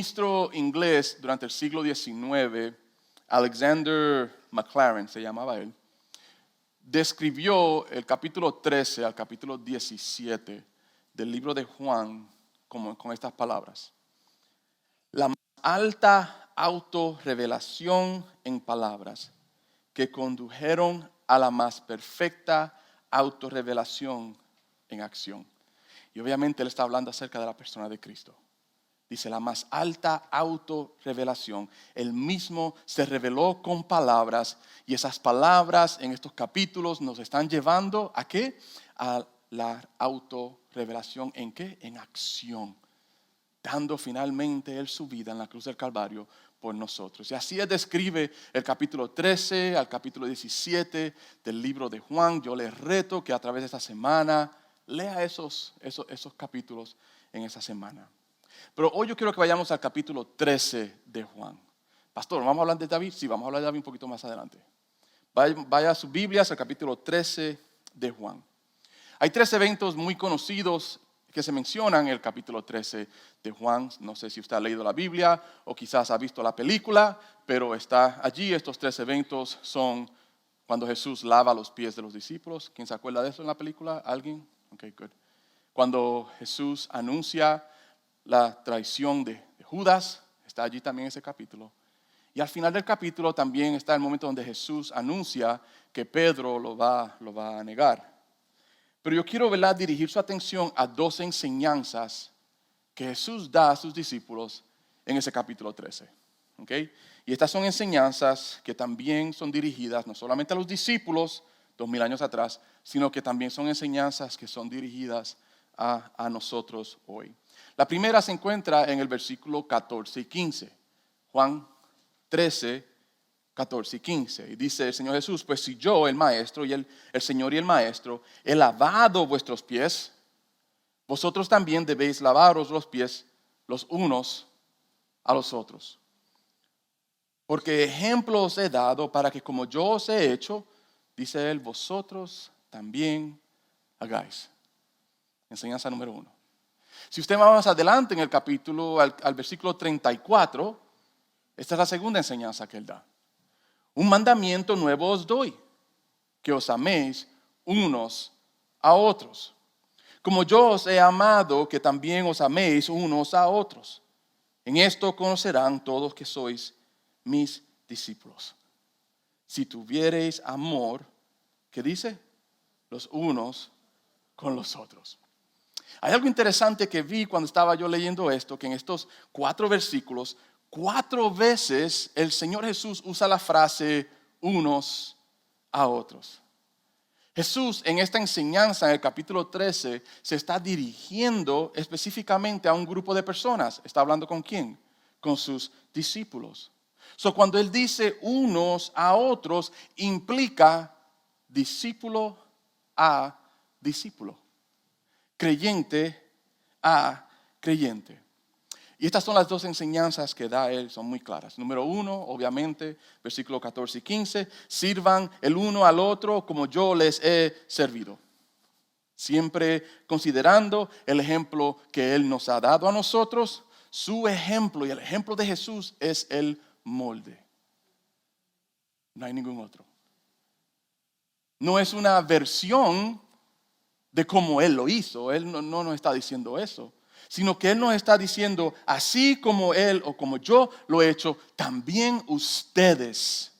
ministro inglés durante el siglo XIX, Alexander Maclaren, se llamaba él, describió el capítulo 13 al capítulo 17 del libro de Juan con estas palabras. La más alta autorrevelación en palabras que condujeron a la más perfecta autorrevelación en acción. Y obviamente él está hablando acerca de la persona de Cristo. Dice, la más alta autorrevelación. Él mismo se reveló con palabras y esas palabras en estos capítulos nos están llevando ¿a qué? A la autorrevelación. ¿En qué? En acción. Dando finalmente él su vida en la cruz del Calvario por nosotros. Y así él describe el capítulo 13 al capítulo 17 del libro de Juan. Yo les reto que a través de esta semana lea esos capítulos en esa semana. Pero hoy yo quiero que vayamos al capítulo 13 de Juan. Pastor, ¿vamos a hablar de David? Sí, vamos a hablar de David un poquito más adelante. Vaya a sus Biblias al capítulo 13 de Juan. Hay 3 eventos muy conocidos que se mencionan en el capítulo 13 de Juan. No sé si usted ha leído la Biblia o quizás ha visto la película, pero está allí. Estos 3 eventos son cuando Jesús lava los pies de los discípulos. ¿Quién se acuerda de eso en la película? ¿Alguien? Ok, good. Cuando Jesús anuncia la traición de Judas, está allí también ese capítulo. Y al final del capítulo también está el momento donde Jesús anuncia que Pedro lo va a negar. Pero yo quiero dirigir su atención a 2 enseñanzas que Jesús da a sus discípulos en ese capítulo 13. ¿Okay? Y estas son enseñanzas que también son dirigidas no solamente a los discípulos 2000 años atrás, sino que también son enseñanzas que son dirigidas a nosotros hoy. La primera se encuentra en el versículo 14 y 15. Juan 13, 14 y 15. Y dice el Señor Jesús, pues si yo, el Maestro, y el Señor y el Maestro, he lavado vuestros pies, vosotros también debéis lavaros los pies los unos a los otros. Porque ejemplo os he dado para que como yo os he hecho, dice él, vosotros también hagáis. Enseñanza número 1. Si usted va más adelante en el capítulo, al versículo 34, esta es la segunda enseñanza que él da. Un mandamiento nuevo os doy, que os améis unos a otros. Como yo os he amado, que también os améis unos a otros. En esto conocerán todos que sois mis discípulos. Si tuviereis amor, ¿qué dice? Los unos con los otros. Hay algo interesante que vi cuando estaba yo leyendo esto, que en estos 4 versículos, 4 veces el Señor Jesús usa la frase unos a otros. Jesús en esta enseñanza en el capítulo 13 se está dirigiendo específicamente a un grupo de personas. ¿Está hablando con quién? Con sus discípulos. Cuando Él dice unos a otros, implica discípulo a discípulo. Creyente a creyente. Y estas son las 2 enseñanzas que da él, son muy claras. Número 1, obviamente, versículo 14 y 15, sirvan el uno al otro como yo les he servido. Siempre considerando el ejemplo que él nos ha dado a nosotros, su ejemplo y el ejemplo de Jesús es el molde. No hay ningún otro. No es una versión de cómo Él lo hizo. Él no nos está diciendo eso, sino que Él nos está diciendo, así como Él o como yo lo he hecho, también ustedes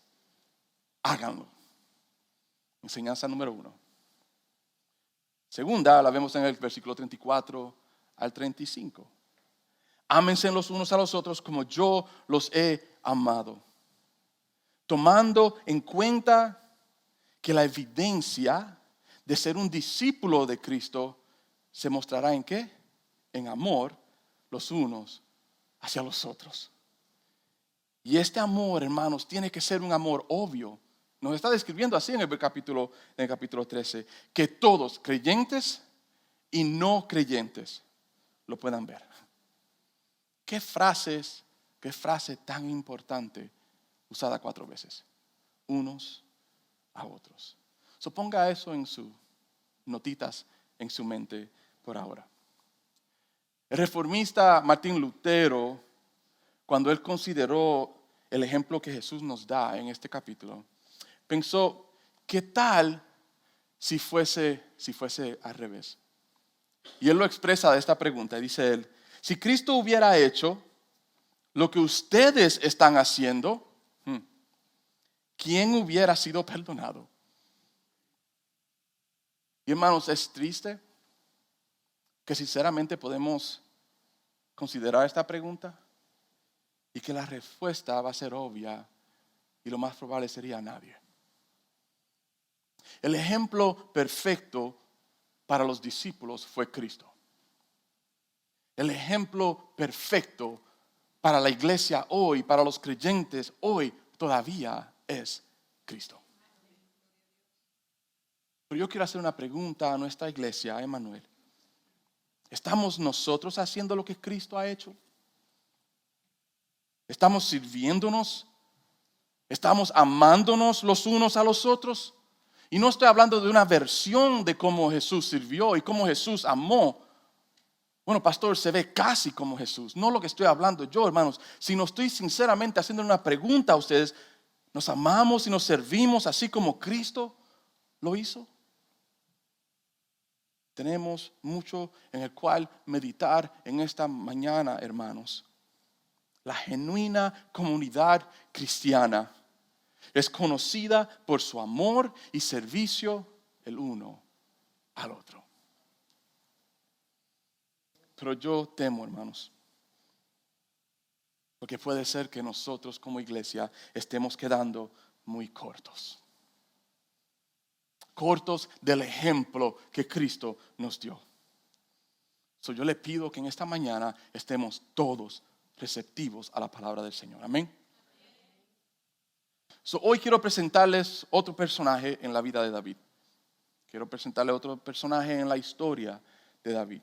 háganlo. Enseñanza número 1. Segunda, la vemos en el versículo 34 al 35. Ámense los unos a los otros como yo los he amado. Tomando en cuenta que la evidencia de ser un discípulo de Cristo se mostrará en ¿qué? En amor los unos hacia los otros. Y este amor, hermanos, tiene que ser un amor obvio. Nos está describiendo así en el capítulo 13, que todos, creyentes y no creyentes, lo puedan ver. ¿Qué frase tan importante usada 4 veces? Unos a otros. Ponga eso en sus notitas, en su mente por ahora. El reformista Martín Lutero cuando él consideró el ejemplo que Jesús nos da en este capítulo, pensó, ¿qué tal si fuese al revés? Y él lo expresa de esta pregunta, dice él, si Cristo hubiera hecho lo que ustedes están haciendo, ¿quién hubiera sido perdonado? Y hermanos, es triste que sinceramente podemos considerar esta pregunta y que la respuesta va a ser obvia y lo más probable sería nadie. El ejemplo perfecto para los discípulos fue Cristo. El ejemplo perfecto para la iglesia hoy, para los creyentes hoy, todavía es Cristo. Pero yo quiero hacer una pregunta a nuestra iglesia, a Emmanuel. ¿Estamos nosotros haciendo lo que Cristo ha hecho? ¿Estamos sirviéndonos? ¿Estamos amándonos los unos a los otros? Y no estoy hablando de una versión de cómo Jesús sirvió y cómo Jesús amó. Bueno, pastor, se ve casi como Jesús. No lo que estoy hablando yo, hermanos, sino estoy sinceramente haciendo una pregunta a ustedes. ¿Nos amamos y nos servimos así como Cristo lo hizo? Tenemos mucho en el cual meditar en esta mañana, hermanos. La genuina comunidad cristiana es conocida por su amor y servicio el uno al otro. Pero yo temo, hermanos, porque puede ser que nosotros como iglesia estemos quedando muy cortos. Cortos del ejemplo que Cristo nos dio. Yo le pido que en esta mañana estemos todos receptivos a la palabra del Señor. Amén. Hoy quiero presentarles otro personaje en la vida de David. Quiero presentarles otro personaje en la historia de David.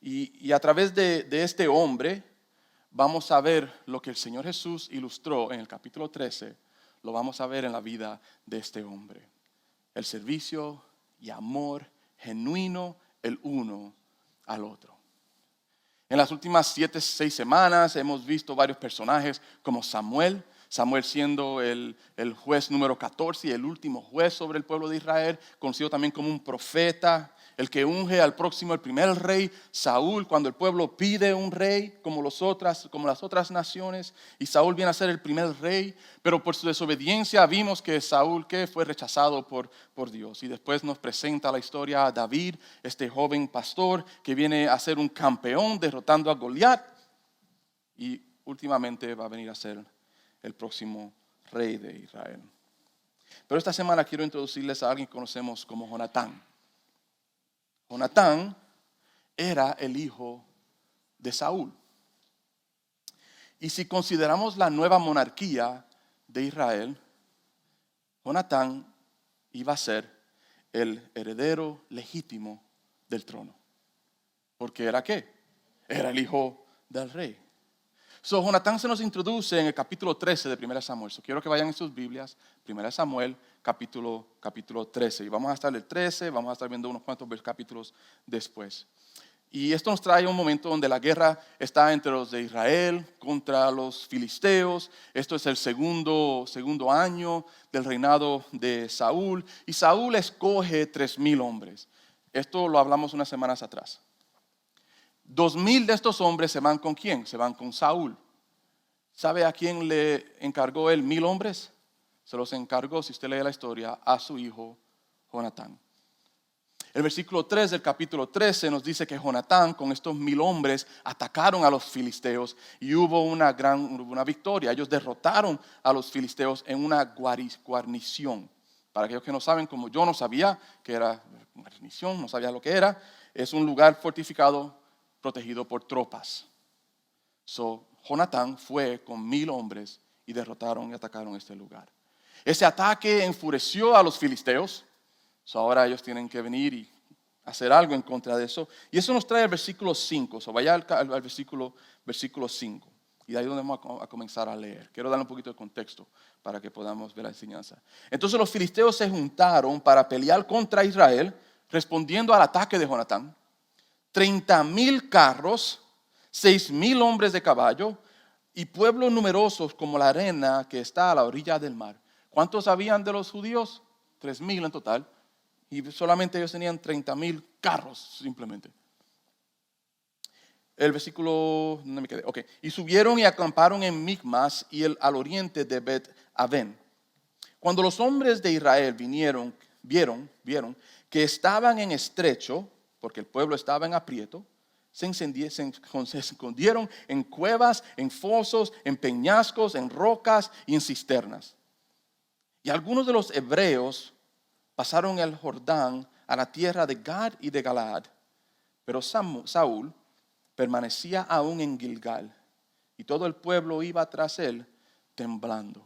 Y a través de este hombre vamos a ver lo que el Señor Jesús ilustró en el capítulo 13. Lo vamos a ver en la vida de este hombre. El servicio y amor genuino el uno al otro. En las últimas 6 semanas hemos visto varios personajes como Samuel siendo el juez número 14 y el último juez sobre el pueblo de Israel, conocido también como un profeta, el que unge al próximo, el primer rey, Saúl, cuando el pueblo pide un rey como las otras naciones, y Saúl viene a ser el primer rey, pero por su desobediencia vimos que Saúl fue rechazado por Dios. Y después nos presenta la historia a David, este joven pastor que viene a ser un campeón derrotando a Goliat, y últimamente va a venir a ser el próximo rey de Israel. Pero esta semana quiero introducirles a alguien que conocemos como Jonatán. Jonatán era el hijo de Saúl. Y si consideramos la nueva monarquía de Israel, Jonatán iba a ser el heredero legítimo del trono. Porque ¿era qué? Era el hijo del rey. Jonatán se nos introduce en el capítulo 13 de 1 Samuel. Quiero que vayan en sus Biblias, 1 Samuel, capítulo 13. Y vamos a estar en el 13, vamos a estar viendo unos cuantos capítulos después. Y esto nos trae un momento donde la guerra está entre los de Israel contra los filisteos. Esto es el segundo año del reinado de Saúl. Y Saúl escoge 3,000 hombres. Esto lo hablamos unas semanas atrás. 2,000 de estos hombres se van ¿con quién? Se van con Saúl. ¿Sabe a quién le encargó él 1,000 hombres? Se los encargó, si usted lee la historia, a su hijo Jonatán. El versículo 3 del capítulo 13 nos dice que Jonatán con estos 1,000 hombres atacaron a los filisteos y hubo una victoria. Ellos derrotaron a los filisteos en una guarnición. Para aquellos que no saben, como yo no sabía que era guarnición, no sabía lo que era, es un lugar fortificado protegido por tropas. Jonatán fue con 1,000 hombres y derrotaron y atacaron este lugar. Ese ataque enfureció a los filisteos. Ahora ellos tienen que venir y hacer algo en contra de eso. Y eso nos trae el versículo 5. Vaya al versículo 5. Y de ahí es donde vamos a comenzar a leer. Quiero dar un poquito de contexto para que podamos ver la enseñanza. Entonces los filisteos se juntaron para pelear contra Israel, respondiendo al ataque de Jonatán. 30,000 carros, 6,000 hombres de caballo, y pueblos numerosos como la arena que está a la orilla del mar. ¿Cuántos habían de los judíos? 3,000 en total. Y solamente ellos tenían 30,000 carros simplemente. El versículo, no me quedé. Okay. Y subieron y acamparon en Micmas y al oriente de Bet-Aven. Cuando los hombres de Israel vieron que estaban en estrecho, porque el pueblo estaba en aprieto, se escondieron en cuevas, en fosos, en peñascos, en rocas y en cisternas. Y algunos de los hebreos pasaron el Jordán a la tierra de Gad y de Galaad, pero Saúl permanecía aún en Gilgal, y todo el pueblo iba tras él temblando.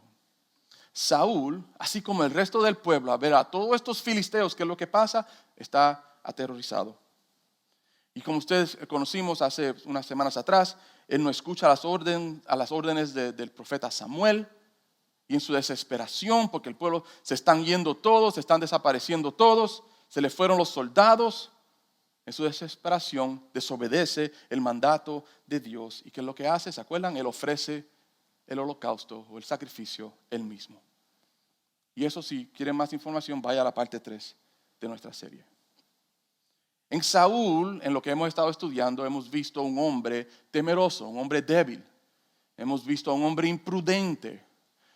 Saúl, así como el resto del pueblo, a ver a todos estos filisteos, ¿qué es lo que pasa? Está aterrorizado. Y como ustedes conocimos hace unas semanas atrás, él no escucha a las órdenes del profeta Samuel, y en su desesperación, porque el pueblo se están yendo todos, se están desapareciendo todos, se le fueron los soldados. En su desesperación desobedece el mandato de Dios. ¿Y qué es lo que hace? ¿Se acuerdan? Él ofrece el holocausto o el sacrificio él mismo. Y eso, si quieren más información, vaya a la parte 3 de nuestra serie. En Saúl, en lo que hemos estado estudiando, hemos visto un hombre temeroso, un hombre débil. Hemos visto a un hombre imprudente.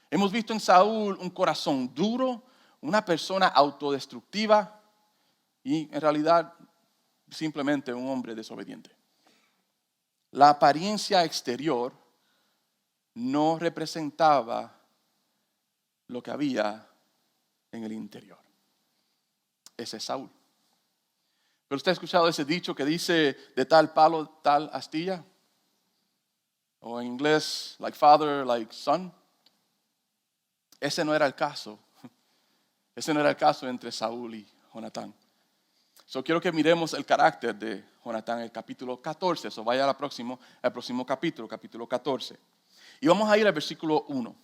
Hemos visto en Saúl un corazón duro, una persona autodestructiva y en realidad simplemente un hombre desobediente. La apariencia exterior no representaba lo que había en el interior. Ese es Saúl. Pero usted ha escuchado ese dicho que dice de tal palo, tal astilla. O en inglés, like father, like son. Ese no era el caso. Ese no era el caso entre Saúl y Jonatán. Quiero que miremos el carácter de Jonatán en el capítulo 14. Vaya al próximo capítulo 14. Y vamos a ir al versículo 1.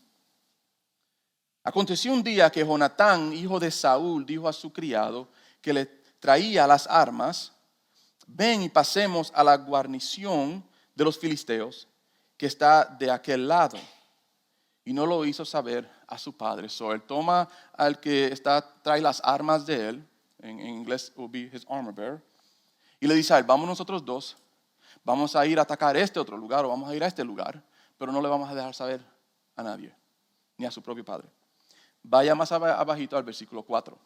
Aconteció un día que Jonatán, hijo de Saúl, dijo a su criado que le traía las armas: ven y pasemos a la guarnición de los filisteos que está de aquel lado. Y no lo hizo saber a su padre. Él toma al que trae las armas de él. En inglés will be his armor bearer. Y le dice a él: vamos nosotros dos, vamos a ir a atacar este otro lugar o vamos a ir a este lugar, pero no le vamos a dejar saber a nadie, ni a su propio padre. Vaya más abajito al versículo 4.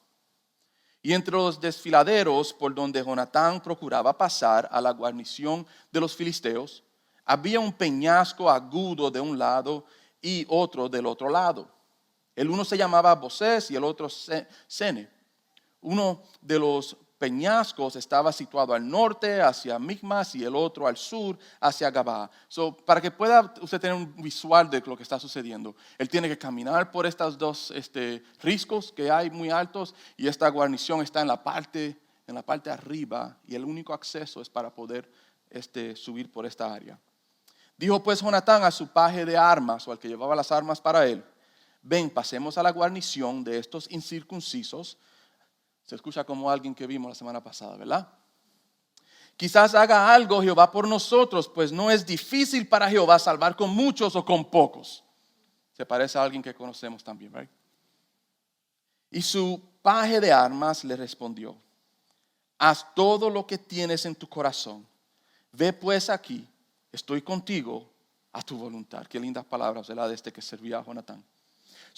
Y entre los desfiladeros por donde Jonatán procuraba pasar a la guarnición de los filisteos, había un peñasco agudo de un lado y otro del otro lado. El uno se llamaba Bosés y el otro Sene. Uno de los peñascos estaba situado al norte hacia Micmas y el otro al sur hacia Gabá. Para que pueda usted tener un visual de lo que está sucediendo, él tiene que caminar por estos dos riscos que hay muy altos, y esta guarnición está en la parte arriba, y el único acceso es para poder subir por esta área. Dijo pues Jonatán a su paje de armas, o al que llevaba las armas para él: ven, pasemos a la guarnición de estos incircuncisos. Se escucha como alguien que vimos la semana pasada, ¿verdad? Quizás haga algo Jehová por nosotros, pues no es difícil para Jehová salvar con muchos o con pocos. Se parece a alguien que conocemos también, ¿verdad? Y su paje de armas le respondió: haz todo lo que tienes en tu corazón. Ve pues aquí, estoy contigo a tu voluntad. Qué lindas palabras, ¿verdad? De que servía a Jonatán.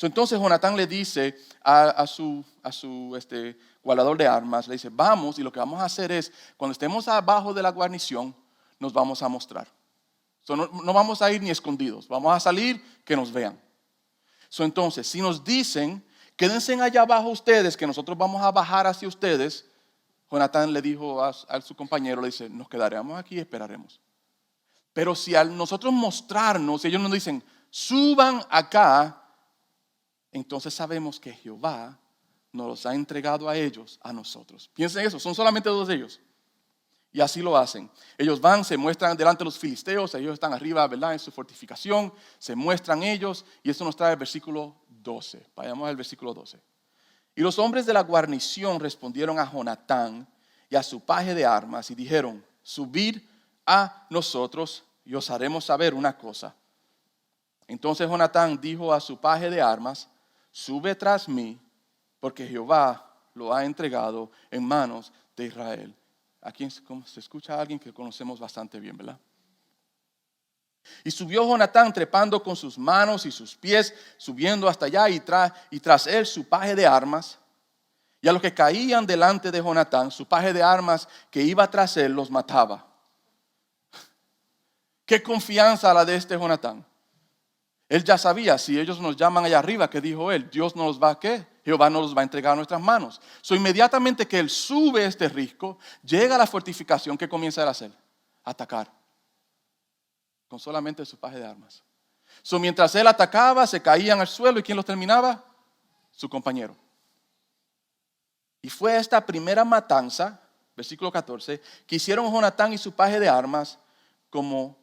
Entonces Jonatán le dice a su guardador de armas, le dice: vamos, y lo que vamos a hacer es, cuando estemos abajo de la guarnición, nos vamos a mostrar. No vamos a ir ni escondidos, vamos a salir, que nos vean. Entonces, si nos dicen: quédense allá abajo ustedes, que nosotros vamos a bajar hacia ustedes, Jonatán le dijo a su compañero, le dice: nos quedaremos aquí y esperaremos. Pero si al nosotros mostrarnos, ellos nos dicen: suban acá, entonces sabemos que Jehová nos los ha entregado a ellos, a nosotros. Piensen eso, son solamente dos de ellos. Y así lo hacen. Ellos van, se muestran delante de los filisteos, ellos están arriba, ¿verdad?, en su fortificación, se muestran ellos, y esto nos trae el versículo 12. Vayamos al versículo 12. Y los hombres de la guarnición respondieron a Jonatán y a su paje de armas y dijeron: subid a nosotros y os haremos saber una cosa. Entonces Jonatán dijo a su paje de armas, sube tras mí, porque Jehová lo ha entregado en manos de Israel. Aquí se escucha a alguien que conocemos bastante bien, ¿verdad? Y subió Jonatán trepando con sus manos y sus pies, subiendo hasta allá y tras él su paje de armas. Y a los que caían delante de Jonatán, su paje de armas que iba tras él los mataba. Qué confianza la de este Jonatán. Él ya sabía, si ellos nos llaman allá arriba, ¿qué dijo él? Dios no los va a ¿qué? Jehová no los va a entregar a nuestras manos. Inmediatamente que él sube este risco, llega a la fortificación, ¿qué comienza él a hacer? Atacar. Con solamente su paje de armas. Mientras él atacaba, se caían al suelo, ¿y quién los terminaba? Su compañero. Y fue esta primera matanza, versículo 14, que hicieron Jonatán y su paje de armas como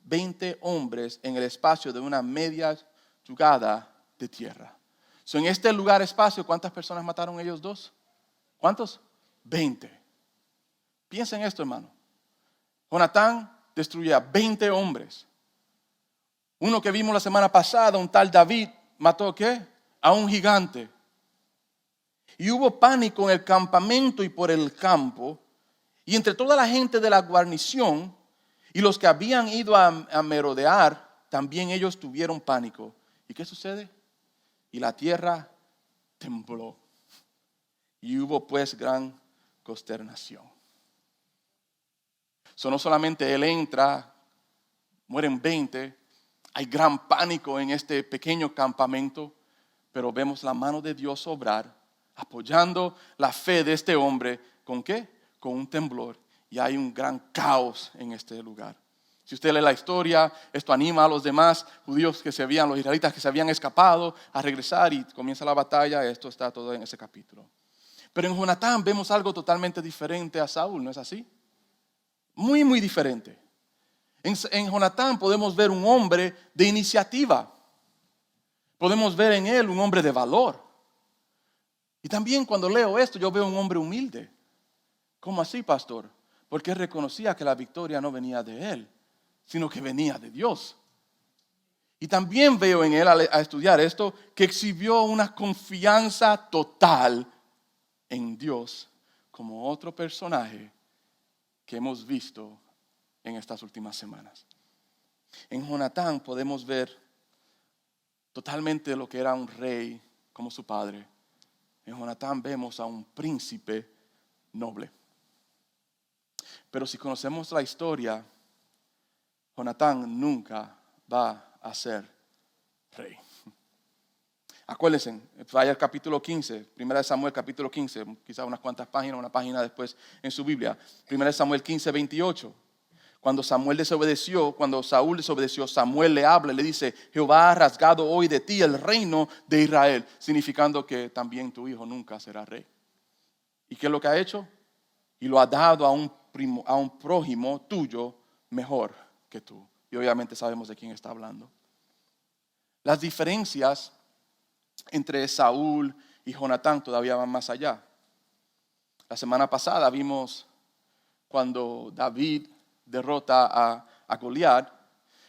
20 hombres en el espacio de una media yugada de tierra. En este lugar espacio, ¿cuántas personas mataron ellos dos? ¿Cuántos? 20. Piensen esto, hermano. Jonatán destruye a 20 hombres. Uno que vimos la semana pasada, un tal David, mató ¿qué? A un gigante. Y hubo pánico en el campamento y por el campo. Y entre toda la gente de la guarnición y los que habían ido a merodear, también ellos tuvieron pánico. ¿Y qué sucede? Y la tierra tembló. Y hubo pues gran consternación. No solamente él entra, mueren 20, hay gran pánico en este pequeño campamento, pero vemos la mano de Dios obrar, apoyando la fe de este hombre, ¿con qué? Con un temblor. Y hay un gran caos en este lugar. Si usted lee la historia, esto anima a los demás judíos los israelitas que se habían escapado a regresar y comienza la batalla. Esto está todo en ese capítulo. Pero en Jonatán vemos algo totalmente diferente a Saúl, ¿no es así? Muy, muy diferente. En Jonatán podemos ver un hombre de iniciativa. Podemos ver en él un hombre de valor. Y también cuando leo esto, yo veo un hombre humilde. ¿Cómo así, pastor? Porque él reconocía que la victoria no venía de él, sino que venía de Dios. Y también veo en él, a estudiar esto, que exhibió una confianza total en Dios, como otro personaje que hemos visto en estas últimas semanas. En Jonatán podemos ver totalmente lo que era un rey como su padre. En Jonatán vemos a un príncipe noble. Pero si conocemos la historia, Jonatán nunca va a ser rey. Acuérdense, vaya al capítulo 15, 1 Samuel capítulo 15, quizás unas cuantas páginas, una página después en su Biblia. 1 Samuel 15, 28. Cuando Saúl desobedeció, Samuel le habla y le dice, Jehová ha rasgado hoy de ti el reino de Israel, significando que también tu hijo nunca será rey. ¿Y qué es lo que ha hecho? Y lo ha dado a un prójimo tuyo mejor que tú. Y obviamente sabemos de quién está hablando. Las diferencias entre Saúl y Jonatán todavía van más allá. La semana pasada vimos cuando David derrota a Goliat.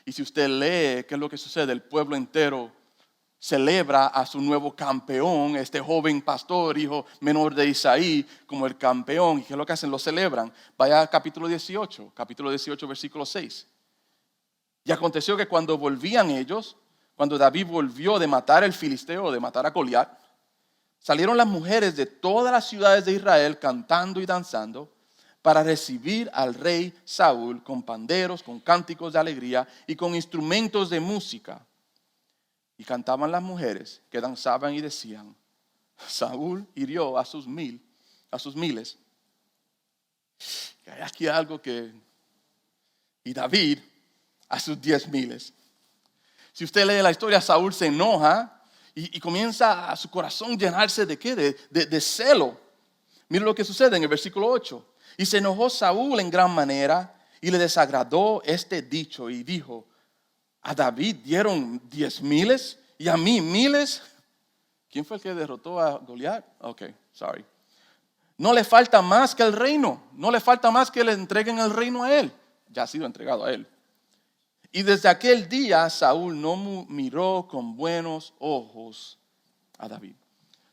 Y si usted lee qué es lo que sucede, el pueblo entero celebra a su nuevo campeón, este joven pastor, hijo menor de Isaí, como el campeón. ¿Y qué es lo que hacen? Lo celebran. Vaya al capítulo 18, versículo 6. Y aconteció que cuando volvían ellos, cuando David volvió de matar al filisteo, de matar a Goliat, salieron las mujeres de todas las ciudades de Israel cantando y danzando para recibir al rey Saúl con panderos, con cánticos de alegría y con instrumentos de música. Y cantaban las mujeres que danzaban y decían, Saúl hirió a sus miles. Y hay aquí algo y David a sus 10,000. Si usted lee la historia, Saúl se enoja y comienza a su corazón llenarse de ¿qué? De celo. Mira lo que sucede en el versículo 8. Y se enojó Saúl en gran manera y le desagradó este dicho y dijo, a David dieron 10,000 y a mí 1,000. ¿Quién fue el que derrotó a Goliat? Ok, sorry. No le falta más que el reino. No le falta más que le entreguen el reino a él. Ya ha sido entregado a él. Y desde aquel día Saúl no miró con buenos ojos a David.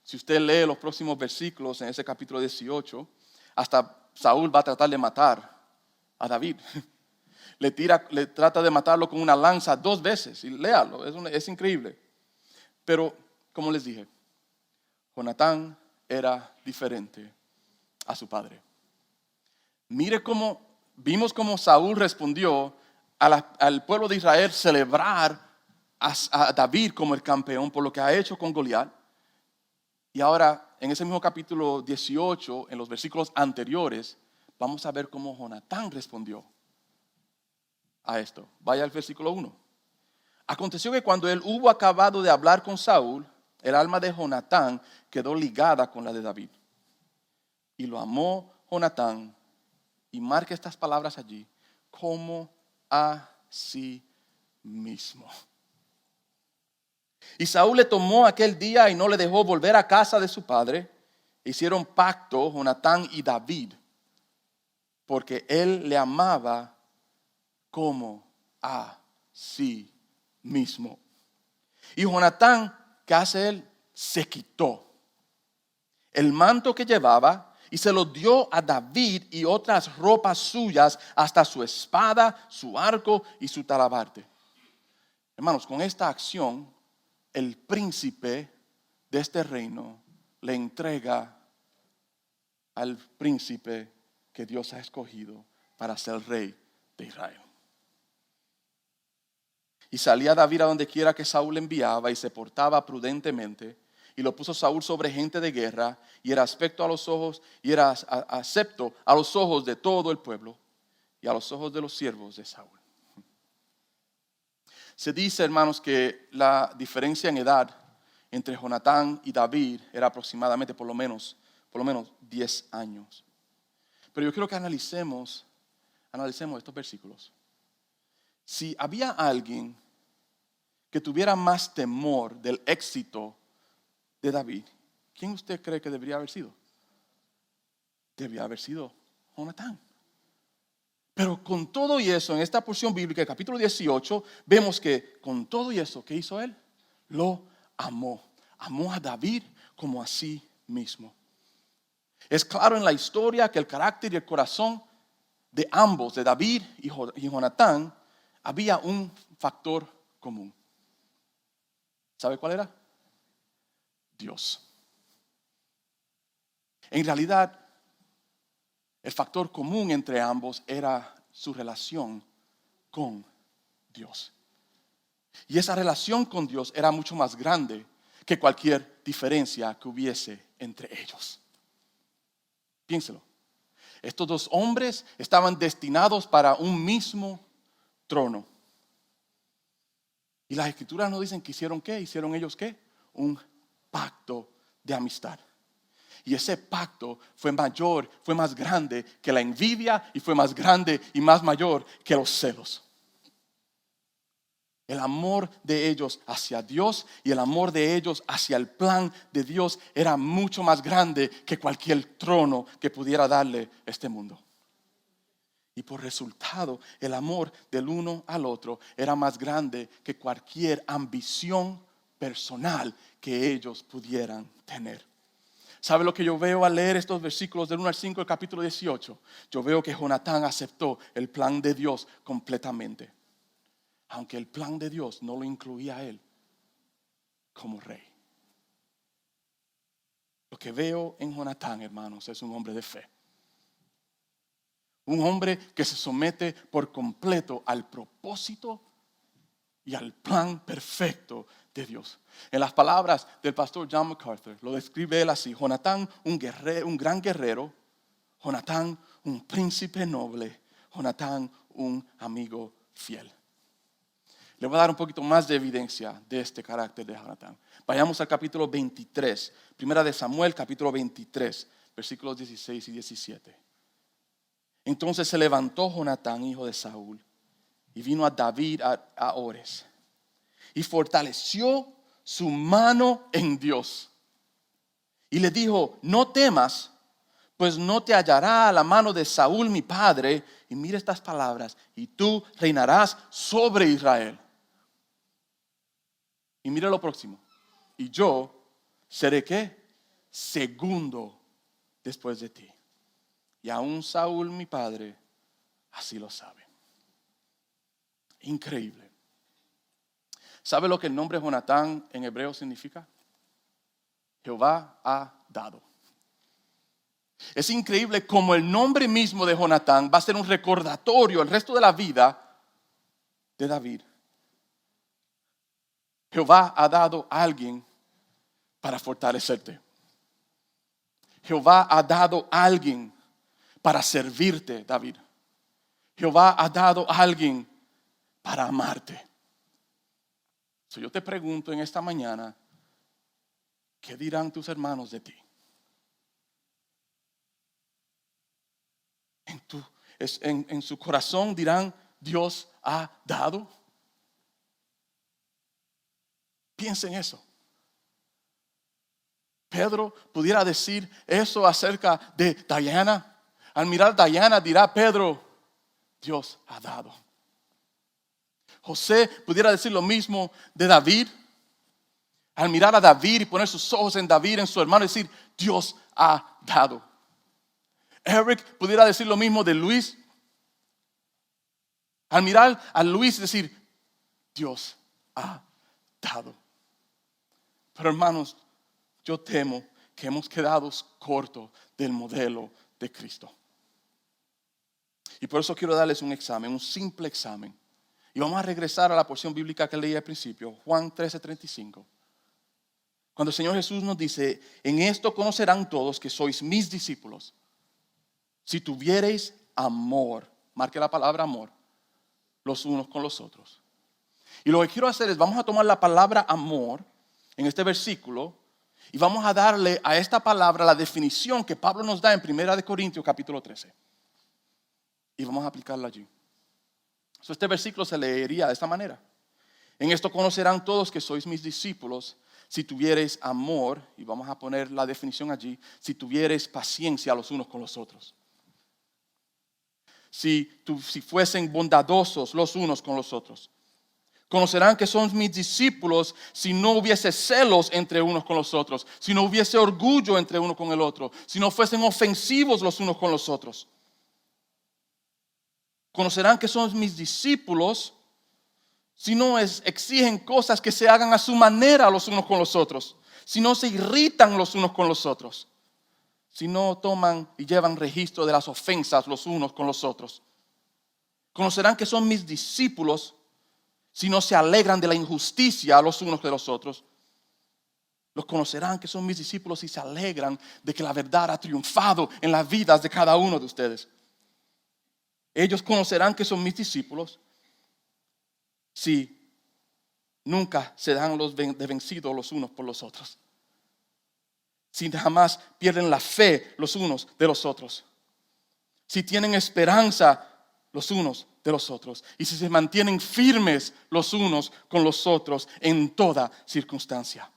Si usted lee los próximos versículos en ese capítulo 18, hasta Saúl va a tratar de matar a David. Le trata de matarlo con una lanza 2 veces. Y léalo, es increíble. Pero, como les dije, Jonatán era diferente a su padre. Vimos cómo Saúl respondió al pueblo de Israel celebrar a David como el campeón por lo que ha hecho con Goliat. Y ahora, en ese mismo capítulo 18, en los versículos anteriores, vamos a ver cómo Jonatán respondió a esto. Vaya al versículo 1. Aconteció que cuando él hubo acabado de hablar con Saúl, el alma de Jonatán quedó ligada con la de David. Y lo amó Jonatán, y marca estas palabras allí, como a sí mismo. Y Saúl le tomó aquel día y no le dejó volver a casa de su padre. Hicieron pacto Jonatán y David, porque él le amaba como a sí mismo. Y Jonatán, ¿qué hace él? Se quitó el manto que llevaba y se lo dio a David y otras ropas suyas, hasta su espada, su arco y su talabarte. Hermanos, con esta acción, el príncipe de este reino le entrega al príncipe que Dios ha escogido para ser rey de Israel. Y salía David a donde quiera que Saúl enviaba y se portaba prudentemente. Y lo puso Saúl sobre gente de guerra y era acepto a los ojos de todo el pueblo y a los ojos de los siervos de Saúl. Se dice, hermanos, que la diferencia en edad entre Jonatán y David era aproximadamente por lo menos 10 años. Pero yo quiero que analicemos estos versículos. Si había alguien que tuviera más temor del éxito de David, ¿quién usted cree que debería haber sido? Debía haber sido Jonatán. Pero con todo y eso, en esta porción bíblica, capítulo 18, vemos que con todo y eso, ¿qué hizo él? Lo amó. Amó a David como a sí mismo. Es claro en la historia que el carácter y el corazón de ambos, de David y Jonatán, había un factor común. ¿Sabe cuál era? Dios. En realidad, el factor común entre ambos era su relación con Dios. Y esa relación con Dios era mucho más grande que cualquier diferencia que hubiese entre ellos. Piénselo. Estos 2 hombres estaban destinados para un mismo trono. Y las escrituras nos dicen que hicieron ¿qué? ¿Hicieron ellos qué? Un pacto de amistad. Y ese pacto fue más grande que la envidia y fue más grande y más mayor que los celos. El amor de ellos hacia Dios y el amor de ellos hacia el plan de Dios era mucho más grande que cualquier trono que pudiera darle este mundo. Y por resultado, el amor del uno al otro era más grande que cualquier ambición personal que ellos pudieran tener. ¿Sabe lo que yo veo al leer estos versículos del 1 al 5 del capítulo 18? Yo veo que Jonatán aceptó el plan de Dios completamente. Aunque el plan de Dios no lo incluía a él como rey. Lo que veo en Jonatán, hermanos, es un hombre de fe. Un hombre que se somete por completo al propósito y al plan perfecto de Dios. En las palabras del pastor John MacArthur, lo describe él así: Jonatán, un gran guerrero; Jonatán, un príncipe noble; Jonatán, un amigo fiel. Le voy a dar un poquito más de evidencia de este carácter de Jonatán. Vayamos al capítulo 23, primera de Samuel, capítulo 23, versículos 16 y 17. Entonces se levantó Jonatán, hijo de Saúl, y vino a David a Ores, y fortaleció su mano en Dios. Y le dijo: no temas, pues no te hallará a la mano de Saúl mi padre. Y mira estas palabras, y tú reinarás sobre Israel. Y mira lo próximo, y yo seré ¿qué? Segundo después de ti. Y aún Saúl mi padre así lo sabe. Increíble. ¿Sabe lo que el nombre Jonatán en hebreo significa? Jehová ha dado. Es increíble como el nombre mismo de Jonatán va a ser un recordatorio el resto de la vida de David. Jehová ha dado a alguien para fortalecerte. Jehová ha dado a alguien para servirte, David. Jehová ha dado a alguien para amarte. So, yo te pregunto en esta mañana, ¿qué dirán tus hermanos de ti? En su corazón dirán, Dios ha dado. Piensa en eso. Pedro pudiera decir eso acerca de Diana. Al mirar a Diana dirá Pedro, Dios ha dado. José pudiera decir lo mismo de David. Al mirar a David y poner sus ojos en David, en su hermano, decir, Dios ha dado. Eric pudiera decir lo mismo de Luis. Al mirar a Luis decir, Dios ha dado. Pero hermanos, yo temo que hemos quedado cortos del modelo de Cristo. Y por eso quiero darles un examen, un simple examen. Y vamos a regresar a la porción bíblica que leí al principio, Juan 13:35. Cuando el Señor Jesús nos dice, en esto conocerán todos que sois mis discípulos, si tuviereis amor, marque la palabra amor, los unos con los otros. Y lo que quiero hacer es, vamos a tomar la palabra amor en este versículo y vamos a darle a esta palabra la definición que Pablo nos da en 1 Corintios capítulo 13. Y vamos a aplicarla allí. Este versículo se leería de esta manera. En esto conocerán todos que sois mis discípulos, si tuviereis amor, y vamos a poner la definición allí, si tuviereis paciencia los unos con los otros. Si fuesen bondadosos los unos con los otros. Conocerán que son mis discípulos si no hubiese celos entre unos con los otros, si no hubiese orgullo entre uno con el otro, si no fuesen ofensivos los unos con los otros. Conocerán que son mis discípulos si no exigen cosas que se hagan a su manera los unos con los otros, si no se irritan los unos con los otros, si no toman y llevan registro de las ofensas los unos con los otros. Conocerán que son mis discípulos si no se alegran de la injusticia los unos de los otros. Los conocerán que son mis discípulos si se alegran de que la verdad ha triunfado en las vidas de cada uno de ustedes. Ellos conocerán que son mis discípulos si nunca se dan de vencidos los unos por los otros. Si jamás pierden la fe los unos de los otros. Si tienen esperanza los unos de los otros. Y si se mantienen firmes los unos con los otros en toda circunstancia.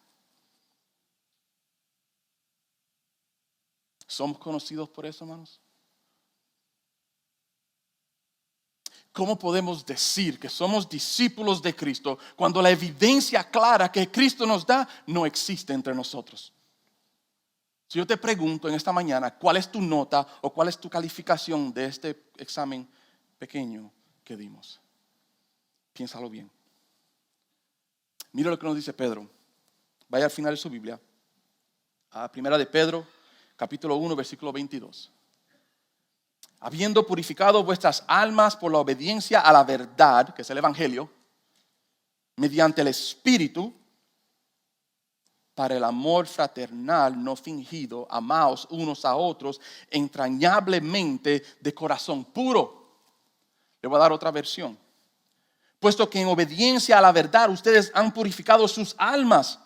¿Somos conocidos por eso, hermanos? ¿Cómo podemos decir que somos discípulos de Cristo cuando la evidencia clara que Cristo nos da no existe entre nosotros? Si yo te pregunto en esta mañana, ¿cuál es tu nota o cuál es tu calificación de este examen pequeño que dimos? Piénsalo bien. Mira lo que nos dice Pedro. Vaya al final de su Biblia, a Primera de Pedro, capítulo 1, versículo 22. Habiendo purificado vuestras almas por la obediencia a la verdad, que es el Evangelio, mediante el Espíritu, para el amor fraternal no fingido, amaos unos a otros entrañablemente de corazón puro. Le voy a dar otra versión. Puesto que en obediencia a la verdad ustedes han purificado sus almas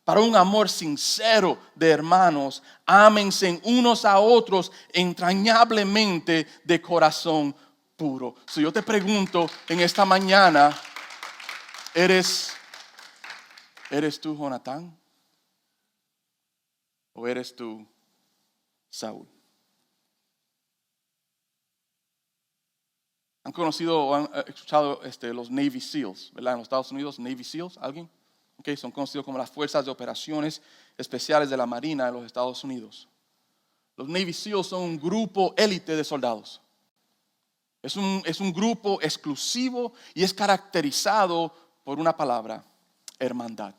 para un amor sincero de hermanos, ámense unos a otros entrañablemente de corazón puro. Si yo te pregunto en esta mañana, ¿eres tú Jonatán? ¿O eres tú Saúl? ¿Han conocido o han escuchado los Navy SEALs, ¿verdad? En los Estados Unidos, Navy SEALs, ¿alguien? Okay, son conocidos como las Fuerzas de Operaciones Especiales de la Marina de los Estados Unidos. Los Navy SEALs son un grupo élite de soldados. Es un grupo exclusivo y es caracterizado por una palabra: hermandad.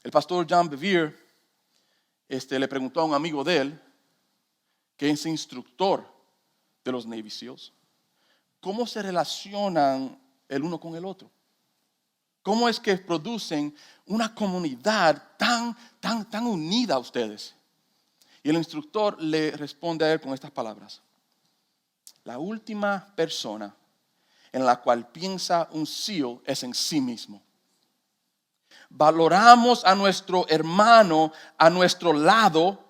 El pastor John Bevere le preguntó a un amigo de él, que es instructor de los Navy SEALs, ¿cómo se relacionan el uno con el otro? ¿Cómo es que producen una comunidad tan unida a ustedes? Y el instructor le responde a él con estas palabras: la última persona en la cual piensa un SEAL es en sí mismo. Valoramos a nuestro hermano a nuestro lado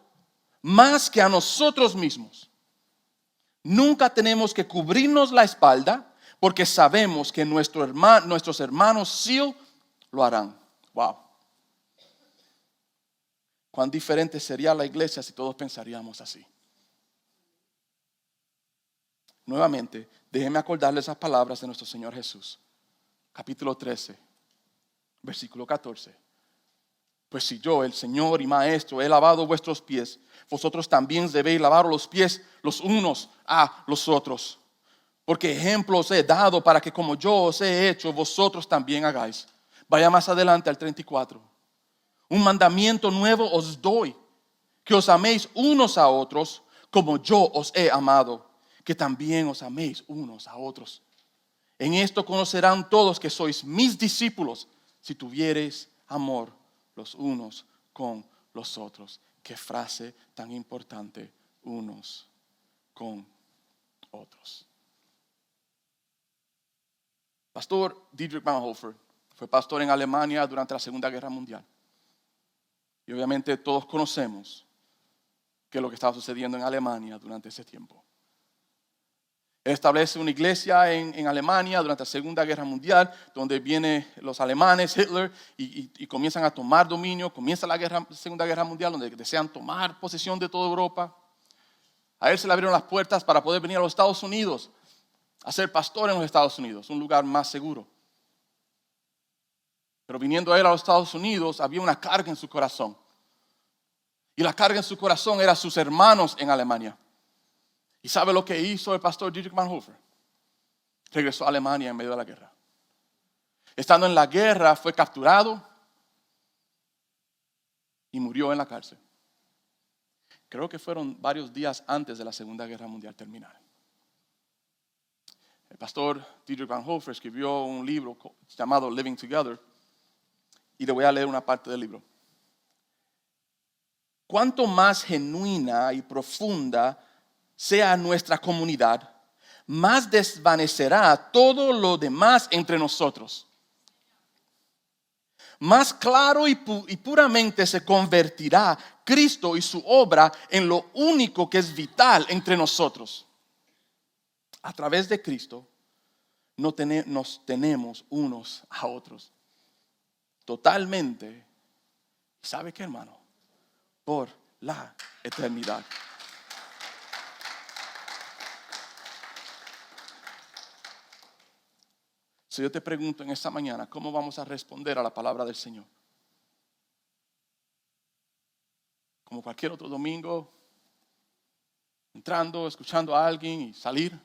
más que a nosotros mismos. Nunca tenemos que cubrirnos la espalda porque sabemos que nuestros hermanos SEAL lo harán. Wow. Cuán diferente sería la iglesia si todos pensaríamos así. Nuevamente, déjenme acordarles esas palabras de nuestro Señor Jesús. Capítulo 13, versículo 14. Pues si yo, el Señor y Maestro, he lavado vuestros pies, vosotros también debéis lavar los pies los unos a los otros. Porque ejemplo os he dado para que como yo os he hecho, vosotros también hagáis. Vaya más adelante al 34. Un mandamiento nuevo os doy, que os améis unos a otros como yo os he amado, que también os améis unos a otros. En esto conocerán todos que sois mis discípulos, si tuviereis amor los unos con los otros. Qué frase tan importante, unos con otros. Pastor Dietrich Bonhoeffer fue pastor en Alemania durante la Segunda Guerra Mundial. Y obviamente todos conocemos qué es lo que estaba sucediendo en Alemania durante ese tiempo. Él establece una iglesia en Alemania durante la Segunda Guerra Mundial, donde vienen los alemanes, Hitler, y comienzan a tomar dominio. Comienza la Segunda Guerra Mundial, donde desean tomar posesión de toda Europa. A él se le abrieron las puertas para poder venir a los Estados Unidos, a ser pastor en los Estados Unidos, un lugar más seguro. Pero viniendo a él a los Estados Unidos, había una carga en su corazón. Y la carga en su corazón era sus hermanos en Alemania. ¿Y sabe lo que hizo el pastor Dietrich Bonhoeffer? Regresó a Alemania en medio de la guerra. Estando en la guerra, fue capturado y murió en la cárcel. Creo que fueron varios días antes de la Segunda Guerra Mundial terminar. El pastor Dietrich Bonhoeffer escribió un libro llamado Living Together, y le voy a leer una parte del libro. Cuanto más genuina y profunda sea nuestra comunidad, más desvanecerá todo lo demás entre nosotros. Más claro y puramente se convertirá Cristo y su obra en lo único que es vital entre nosotros. A través de Cristo nos tenemos unos a otros. Totalmente. ¿Sabe qué, hermano? Por la eternidad. Si yo te pregunto en esta mañana, ¿cómo vamos a responder a la palabra del Señor? Como cualquier otro domingo, entrando, escuchando a alguien y salir.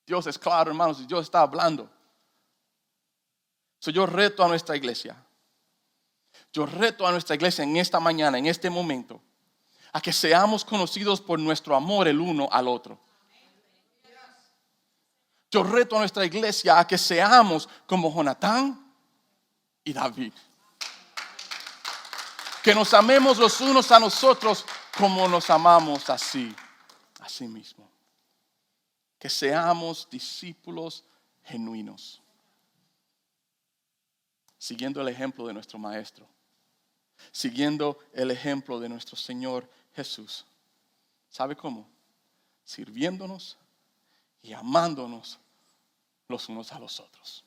Dios es claro, hermanos, y Dios está hablando. Yo reto a nuestra iglesia. Yo reto a nuestra iglesia en esta mañana, en este momento, a que seamos conocidos por nuestro amor el uno al otro. Yo reto a nuestra iglesia a que seamos como Jonatán y David. Que nos amemos los unos a nosotros como nos amamos así mismo. Que seamos discípulos genuinos. Siguiendo el ejemplo de nuestro Maestro. Siguiendo el ejemplo de nuestro Señor Jesús. ¿Sabe cómo? Sirviéndonos y amándonos los unos a los otros.